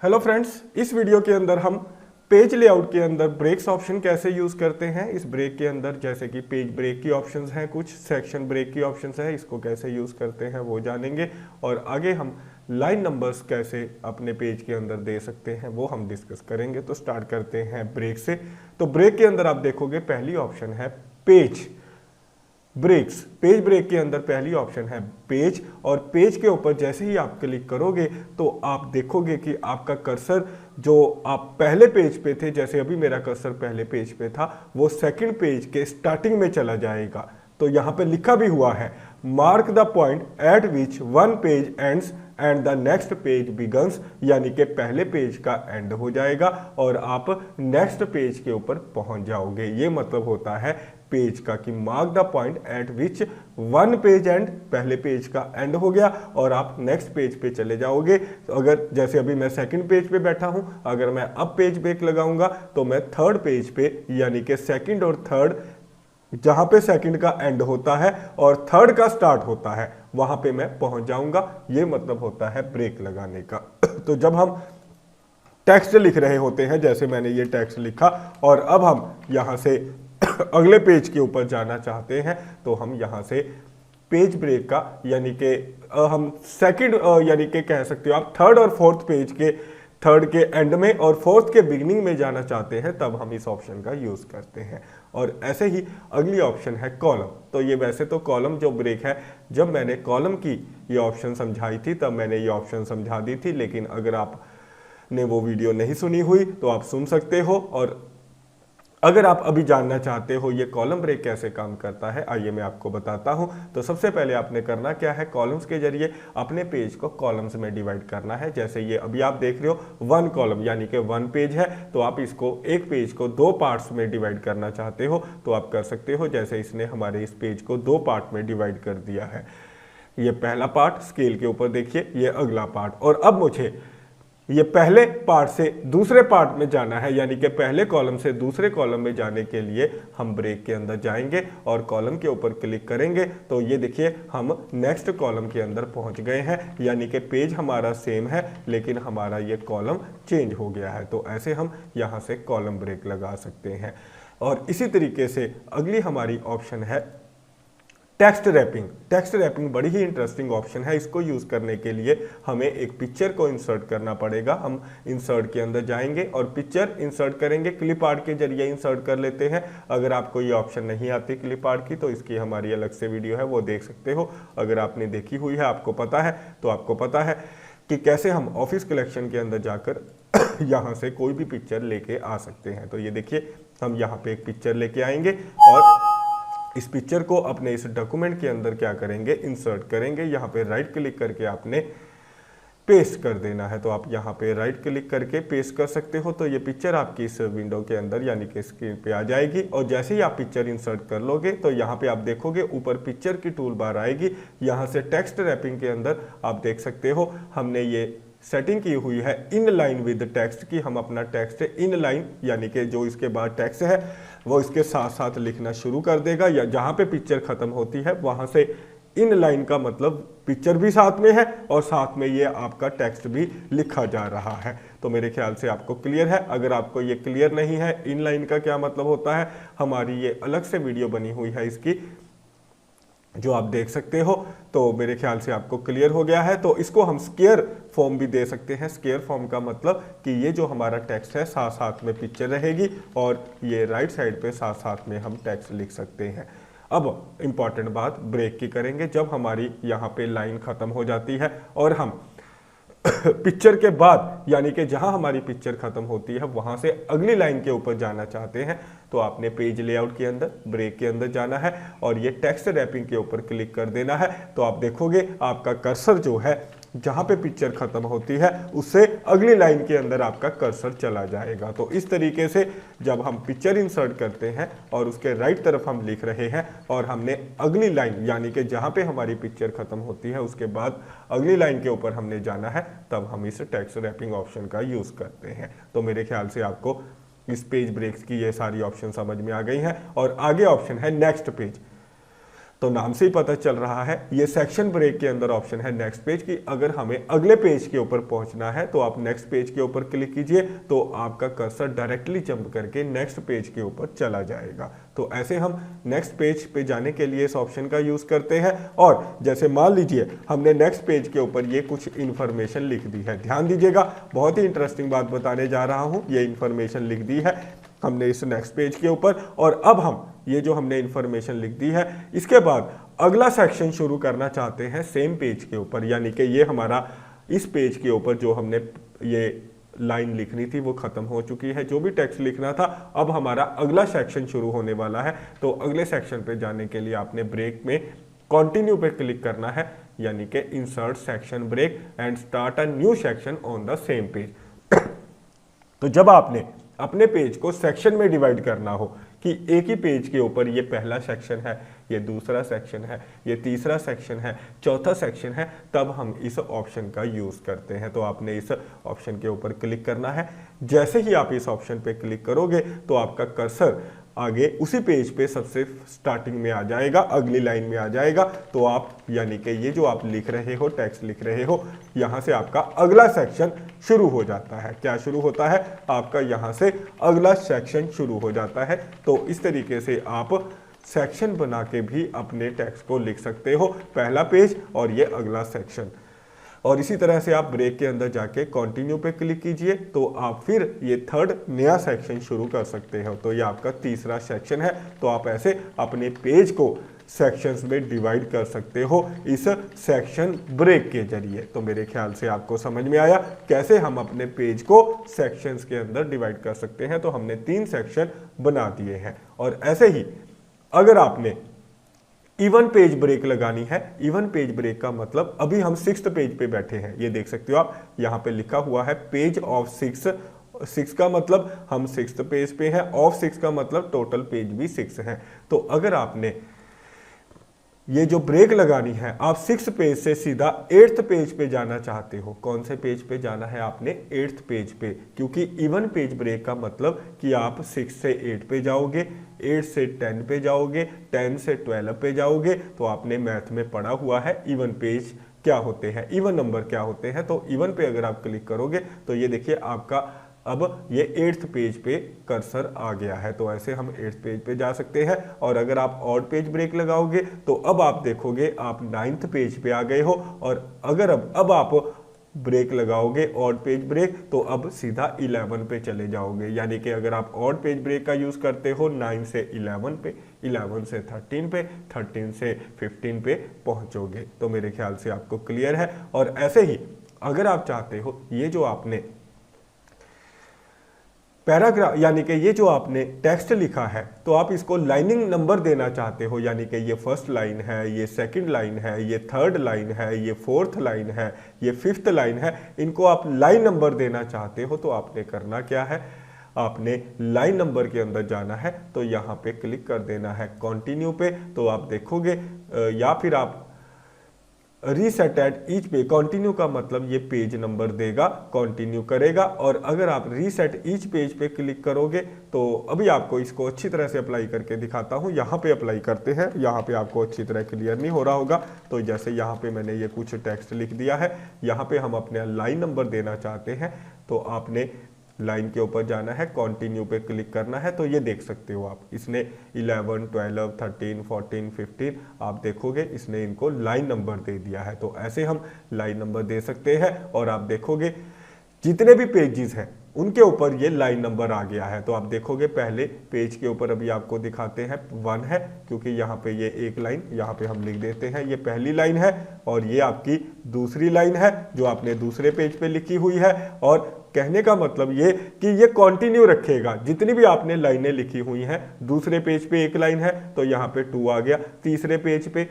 Hello friends, इस video के अंदर हम पेज लेआउट के अंदर ब्रेक्स ऑप्शन कैसे यूज करते हैं। इस ब्रेक के अंदर जैसे कि पेज ब्रेक की ऑप्शंस हैं, कुछ सेक्शन ब्रेक की ऑप्शंस हैं, इसको कैसे यूज करते हैं वो जानेंगे। और आगे हम लाइन नंबर्स कैसे अपने पेज के अंदर दे सकते हैं वो हम डिस्कस करेंगे। तो स्टार्ट करते हैं ब्रेक से। तो ब्रेक के अंदर आप देखोगे पहली ऑप्शन है पेज ब्रेक्स। पेज ब्रेक के अंदर पहली ऑप्शन है पेज, और पेज के ऊपर जैसे ही आप क्लिक करोगे तो आप देखोगे कि आपका कर्सर जो आप पहले पेज पे थे, जैसे अभी मेरा कर्सर पहले पेज पे था, वो सेकंड पेज के स्टार्टिंग में चला जाएगा। तो यहाँ पे लिखा भी हुआ है mark the point eight which one page ends and the next page begins, यानी कि पहले पेज का एंड हो जाएगा और आप नेक्स्ट पेज के ऊपर पहुंच जाओगे। ये मतलब होता है पेज का कि mark the point eight which one page and, पहले पेज का एंड हो गया और आप नेक्स्ट पेज पे चले जाओगे। तो अगर जैसे अभी मैं सेकंड पेज पे बैठा हूं, अगर मैं अब पेज ब्रेक लगाऊंगा तो मैं थर्ड पेज पे, यानी कि सेकंड और थर्ड, जहां पे सेकंड का एंड होता है और थर्ड का स्टार्ट होता है, वहां पे मैं पहुंच जाऊंगा। ये मतलब होता है ब्रेक लगाने का। तो जब हम टेक्स्ट लिख रहे होते हैं, जैसे मैंने ये टेक्स्ट लिखा और अब हम यहां से अगले पेज के ऊपर जाना चाहते हैं, तो हम यहां से पेज ब्रेक का, यानी कि हम सेकंड, यानी कि कह सकते हो आप थर्ड और फोर्थ पेज के, थर्ड के एंड में और फोर्थ के बिगिनिंग में जाना चाहते हैं, तब हम इस ऑप्शन का यूज करते हैं। और ऐसे ही अगली ऑप्शन है कॉलम। तो ये वैसे तो कॉलम जो ब्रेक है, जब मैंने कॉलम की ये ऑप्शन समझाई थी तब मैंने ये ऑप्शन समझा दी थी, लेकिन अगर आप ने वो वीडियो नहीं सुनी हुई तो आप सुन सकते हो। और अगर आप अभी जानना चाहते हो ये कॉलम ब्रेक कैसे काम करता है, आइए मैं आपको बताता हूं। तो सबसे पहले आपने करना क्या है, कॉलम्स के जरिए अपने पेज को कॉलम्स में डिवाइड करना है। जैसे ये अभी आप देख रहे हो वन कॉलम, यानी कि वन पेज है, तो आप इसको, एक पेज को दो पार्ट्स में डिवाइड करना चाहते हो तो आप कर सकते हो। जैसे इसने हमारे इस पेज को दो पार्ट में डिवाइड कर दिया है। ये पहला पार्ट स्केल के ऊपर देखिए, ये अगला पार्ट। और अब मुझे ये पहले पार्ट से दूसरे पार्ट में जाना है, यानी कि पहले कॉलम से दूसरे कॉलम में जाने के लिए हम ब्रेक के अंदर जाएंगे और कॉलम के ऊपर क्लिक करेंगे। तो ये देखिए हम नेक्स्ट कॉलम के अंदर पहुंच गए हैं, यानी कि पेज हमारा सेम है लेकिन हमारा ये कॉलम चेंज हो गया है। तो ऐसे हम यहाँ से कॉलम ब्रेक लगा सकते हैं। और इसी तरीके से अगली हमारी ऑप्शन है टेक्स्ट रैपिंग। टेक्स्ट रैपिंग बड़ी ही इंटरेस्टिंग ऑप्शन है। इसको यूज करने के लिए हमें एक पिक्चर को इंसर्ट करना पड़ेगा। हम इंसर्ट के अंदर जाएंगे और पिक्चर इंसर्ट करेंगे। क्लिप आर्ट के जरिए इंसर्ट कर लेते हैं। अगर आपको ये ऑप्शन नहीं आती क्लिप आर्ट की, तो इसकी हमारी अलग से वीडियो है, वो देख सकते हो। अगर आपने देखी हुई है, आपको पता है, तो आपको पता है कि कैसे हम ऑफिस कलेक्शन के अंदर जाकर यहाँ से कोई भी पिक्चर लेके आ सकते हैं। तो ये देखिए हम यहाँ पे एक पिक्चर लेके आएंगे और इस पिक्चर को अपने इस डॉक्यूमेंट के अंदर क्या करेंगे, इंसर्ट करेंगे। यहाँ पे राइट क्लिक करके आपने पेस्ट कर देना है। तो आप यहाँ पे राइट क्लिक करके पेस्ट कर सकते हो। तो ये पिक्चर आपकी इस विंडो के अंदर, यानी कि स्क्रीन पे आ जाएगी। और जैसे ही आप पिक्चर इंसर्ट कर लोगे तो यहाँ पे आप देखोगे ऊपर पिक्चर की टूल बार आएगी। यहाँ से टेक्स्ट रैपिंग के अंदर आप देख सकते हो हमने ये सेटिंग की हुई है इन लाइन विद टेक्स्ट की। हम अपना टेक्स्ट इन लाइन, यानी कि जो इसके बाद टेक्स्ट है वो इसके साथ साथ लिखना शुरू कर देगा, या जहां पे पिक्चर खत्म होती है वहां से इन लाइन का मतलब पिक्चर भी साथ में है और साथ में ये आपका टेक्स्ट भी लिखा जा रहा है। तो मेरे ख्याल से आपको क्लियर है। अगर आपको ये क्लियर नहीं है इन लाइन का क्या मतलब होता है, हमारी ये अलग से वीडियो बनी हुई है इसकी, जो आप देख सकते हो। तो मेरे ख्याल से आपको क्लियर हो गया है। तो इसको हम स्क्वायर फॉर्म भी दे सकते हैं। स्क्वायर फॉर्म का मतलब कि ये जो हमारा टेक्स्ट है साथ साथ में पिक्चर रहेगी और ये राइट साइड पे साथ साथ में हम टेक्स्ट लिख सकते हैं। अब इंपॉर्टेंट बात ब्रेक की करेंगे। जब हमारी यहाँ पे लाइन खत्म हो जाती है और हम पिक्चर के बाद, यानी कि जहां हमारी पिक्चर खत्म होती है वहां से अगली लाइन के ऊपर जाना चाहते हैं, तो आपने पेज लेआउट के अंदर ब्रेक के अंदर जाना है और ये टेक्स्ट रैपिंग के ऊपर क्लिक कर देना है। तो आप देखोगे आपका कर्सर जो है जहां पे पिक्चर खत्म होती है उससे अगली लाइन के अंदर आपका कर्सर चला जाएगा। तो इस तरीके से जब हम पिक्चर इंसर्ट करते हैं और उसके राइट तरफ हम लिख रहे हैं और हमने अगली लाइन, यानी कि जहां पे हमारी पिक्चर खत्म होती है उसके बाद अगली लाइन के ऊपर हमने जाना है, तब हम इस टेक्स्ट रैपिंग ऑप्शन का यूज करते हैं। तो मेरे ख्याल से आपको इस पेज ब्रेक्स की ये सारी ऑप्शन समझ में आ गई हैं। और आगे ऑप्शन है नेक्स्ट पेज। तो नाम से ही पता चल रहा है ये सेक्शन ब्रेक के अंदर ऑप्शन है नेक्स्ट पेज की। अगर हमें अगले पेज के ऊपर पहुंचना है तो आप नेक्स्ट पेज के ऊपर क्लिक कीजिए, तो आपका कर्सर डायरेक्टली जंप करके नेक्स्ट पेज के ऊपर चला जाएगा। तो ऐसे हम नेक्स्ट पेज पे जाने के लिए इस ऑप्शन का यूज करते हैं। और जैसे मान लीजिए हमने नेक्स्ट पेज के ऊपर ये कुछ इंफॉर्मेशन लिख दी है, ध्यान दीजिएगा, बहुत ही इंटरेस्टिंग बात बताने जा रहा हूं। ये इंफॉर्मेशन लिख दी है हमने इस नेक्स्ट पेज के ऊपर, और अब हम ये जो हमने इंफॉर्मेशन लिख दी है इसके बाद अगला सेक्शन शुरू करना चाहते हैं सेम पेज के ऊपर, यानी कि ये हमारा इस पेज के ऊपर जो हमने ये लाइन लिखनी थी वो खत्म हो चुकी है, जो भी टेक्स्ट लिखना था। अब हमारा अगला सेक्शन शुरू होने वाला है। तो अगले सेक्शन पे जाने के लिए आपने ब्रेक में कंटिन्यू पे क्लिक करना है, यानी कि insert section break and start a new section on the same page. तो जब आपने अपने पेज को सेक्शन में डिवाइड करना हो कि एक ही पेज के ऊपर ये पहला सेक्शन है, ये दूसरा सेक्शन है, ये तीसरा सेक्शन है, चौथा सेक्शन है, तब हम इस ऑप्शन का यूज करते हैं। तो आपने इस ऑप्शन के ऊपर क्लिक करना है। जैसे ही आप इस ऑप्शन पे क्लिक करोगे तो आपका कर्सर आगे उसी पेज पे सबसे स्टार्टिंग में आ जाएगा, अगली लाइन में आ जाएगा। तो आप यानी कि ये जो आप लिख रहे हो, टेक्स्ट लिख रहे हो, यहाँ से आपका अगला सेक्शन शुरू हो जाता है। क्या शुरू होता है? आपका यहाँ से अगला सेक्शन शुरू हो जाता है। तो इस तरीके से आप सेक्शन बना के भी अपने टेक्स्ट को लिख सकते हो, पहला पेज और ये अगला सेक्शन। और इसी तरह से आप ब्रेक के अंदर जाके कंटिन्यू पे क्लिक कीजिए, तो आप फिर ये थर्ड नया सेक्शन शुरू कर सकते हो। तो ये आपका तीसरा सेक्शन है। तो आप ऐसे अपने पेज को सेक्शंस में डिवाइड कर सकते हो इस सेक्शन ब्रेक के जरिए। तो मेरे ख्याल से आपको समझ में आया कैसे हम अपने पेज को सेक्शंस के अंदर डिवाइड कर सकते हैं। तो हमने 3 सेक्शन बना दिए हैं। और ऐसे ही अगर आपने इवन पेज ब्रेक लगानी है, इवन पेज ब्रेक का मतलब अभी हम 6th पेज पे बैठे हैं, ये देख सकते हो आप, यहाँ पे लिखा हुआ है पेज ऑफ 6 का मतलब हम 6th पेज पे हैं, ऑफ 6 का मतलब टोटल पेज भी 6 है। तो अगर आपने ये जो ब्रेक लगानी है, आप 6 पेज से सीधा 8th पेज पे जाना चाहते हो। कौन से पेज पे जाना है आपने? 8th पेज पे, क्योंकि इवन पेज ब्रेक का मतलब कि आप 6 से 8 पे जाओगे, 8 से 10 पे जाओगे, 10 से 12 पे जाओगे। तो आपने मैथ में पढ़ा हुआ है इवन पेज क्या होते हैं, इवन नंबर क्या होते हैं। तो इवन पे अगर आप क्लिक करोगे तो ये देखिए आपका अब ये 8th पेज पे कर्सर आ गया है। तो ऐसे हम 8th पेज पे जा सकते हैं। और अगर आप ऑड पेज ब्रेक लगाओगे तो अब आप देखोगे आप 9th पेज पे आ गए हो। और अगर अब आप ब्रेक लगाओगे ऑड पेज ब्रेक, तो अब सीधा 11 पे चले जाओगे। यानी कि अगर आप ऑड पेज ब्रेक का यूज करते हो 9 से 11 पे, 11 से 13 पे, 13 से 15 पे पहुंचोगे। तो मेरे ख्याल से आपको क्लियर है। और ऐसे ही अगर आप चाहते हो ये जो आपने पैराग्राफ यानी कि ये जो आपने टेक्स्ट लिखा है, तो आप इसको लाइनिंग नंबर देना चाहते हो, यानी कि ये फर्स्ट लाइन है, ये सेकंड लाइन है, ये थर्ड लाइन है, ये 4th लाइन है, ये 5th लाइन है, इनको आप लाइन नंबर देना चाहते हो। तो आपने करना क्या है? आपने लाइन नंबर के अंदर जाना है, तो यहाँ पे क्लिक कर देना है कंटिन्यू पे। तो आप देखोगे या फिर आप रीसेट एट ईच पे, कंटिन्यू का मतलब ये पेज नंबर देगा, कंटिन्यू करेगा। और अगर आप रीसेट ईच पेज पे क्लिक करोगे तो अभी आपको इसको अच्छी तरह से अप्लाई करके दिखाता हूँ। यहाँ पे अप्लाई करते हैं, यहाँ पे आपको अच्छी तरह क्लियर नहीं हो रहा होगा। तो जैसे यहाँ पे मैंने ये कुछ टेक्स्ट लिख दिया है, यहाँ पे हम अपने लाइन नंबर देना चाहते हैं, तो आपने लाइन के ऊपर जाना है, कंटिन्यू पे क्लिक करना है। तो ये देख सकते हो आप, इसने 11, 12, 13, 14, 15 आप देखोगे इसने इनको लाइन नंबर दे दिया है। तो ऐसे हम लाइन नंबर दे सकते हैं। और आप देखोगे जितने भी पेजेस हैं उनके ऊपर ये लाइन नंबर आ गया है। तो आप देखोगे पहले पेज के ऊपर अभी आपको दिखाते हैं 1 है, क्योंकि यहाँ पे ये एक लाइन यहाँ पे हम लिख देते हैं, ये पहली लाइन है। और ये आपकी दूसरी लाइन है जो आपने दूसरे पेज पे लिखी हुई है। और कहने का मतलब ये कि ये कंटिन्यू रखेगा, जितनी भी आपने लाइनें लिखी हुई हैं। दूसरे पेज पे एक लाइन है तो यहाँ पे 2 आ गया, तीसरे पेज पे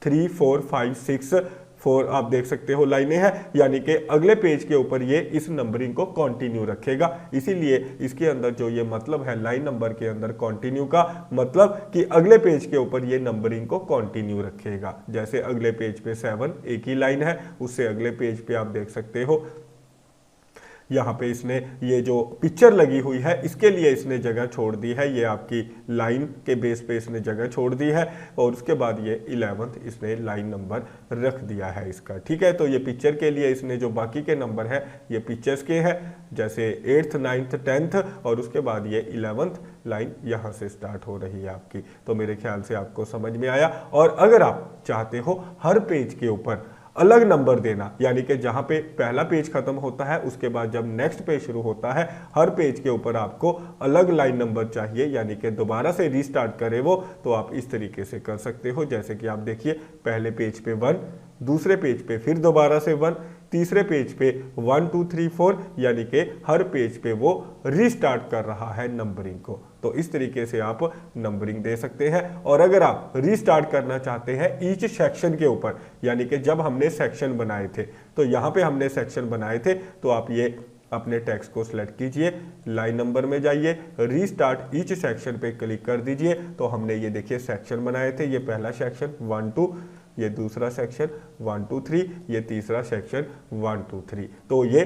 3, 4, 5, 6, 4 आप देख सकते हो लाइनें हैं, यानी कि अगले पेज के ऊपर ये इस नंबरिंग को कंटिन्यू रखेगा। इसीलिए इसके अंदर जो ये मतलब है लाइन नंबर के अंदर कंटिन्यू का मतलब कि अगले पेज के ऊपर ये नंबरिंग को कंटिन्यू रखेगा। जैसे अगले पेज पे 7 एक ही लाइन है, उससे अगले पेज पे आप देख सकते हो यहाँ पे इसने ये जो पिक्चर लगी हुई है इसके लिए इसने जगह छोड़ दी है, ये आपकी लाइन के बेस पे इसने जगह छोड़ दी है, और उसके बाद ये 11th इसने लाइन नंबर रख दिया है इसका। ठीक है, तो ये पिक्चर के लिए इसने जो बाकी के नंबर है ये पिक्चर्स के हैं, जैसे 8th 9th 10th, और उसके बाद ये 11th लाइन यहाँ से स्टार्ट हो रही है आपकी। तो मेरे ख्याल से आपको समझ में आया। और अगर आप चाहते हो हर पेज के ऊपर अलग नंबर देना, यानी कि जहां पे पहला पेज खत्म होता है उसके बाद जब नेक्स्ट पेज शुरू होता है हर पेज के ऊपर आपको अलग लाइन नंबर चाहिए, यानी कि दोबारा से रीस्टार्ट करे वो, तो आप इस तरीके से कर सकते हो। जैसे कि आप देखिए पहले पेज पे 1, दूसरे पेज पे फिर दोबारा से 1, तीसरे पेज पे 1 2 3 4, यानी कि हर पेज पे वो रीस्टार्ट कर रहा है नंबरिंग को। तो इस तरीके से आप नंबरिंग दे सकते हैं। और अगर आप रीस्टार्ट करना चाहते हैं ईच सेक्शन के ऊपर, यानी कि जब हमने सेक्शन बनाए थे, तो यहाँ पे हमने सेक्शन बनाए थे, तो आप ये अपने टेक्स्ट को सिलेक्ट कीजिए, लाइन नंबर में जाइए, रीस्टार्ट ईच सेक्शन पे क्लिक कर दीजिए। तो हमने ये देखिए सेक्शन बनाए थे, ये पहला सेक्शन 1 2, ये दूसरा सेक्शन 1 2 3, ये तीसरा सेक्शन 1 2 3। तो ये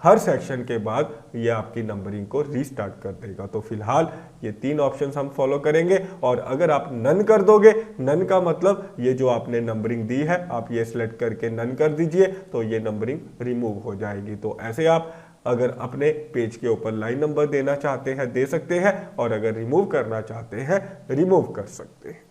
हर सेक्शन के बाद ये आपकी नंबरिंग को रीस्टार्ट कर देगा। तो फिलहाल ये 3 ऑप्शंस हम फॉलो करेंगे। और अगर आप नन कर दोगे, नन का मतलब ये जो आपने नंबरिंग दी है आप ये सिलेक्ट करके नन कर दीजिए, तो ये नंबरिंग रिमूव हो जाएगी। तो ऐसे आप अगर अपने पेज के ऊपर लाइन नंबर देना चाहते हैं दे सकते हैं, और अगर रिमूव करना चाहते हैं रिमूव कर सकते हैं।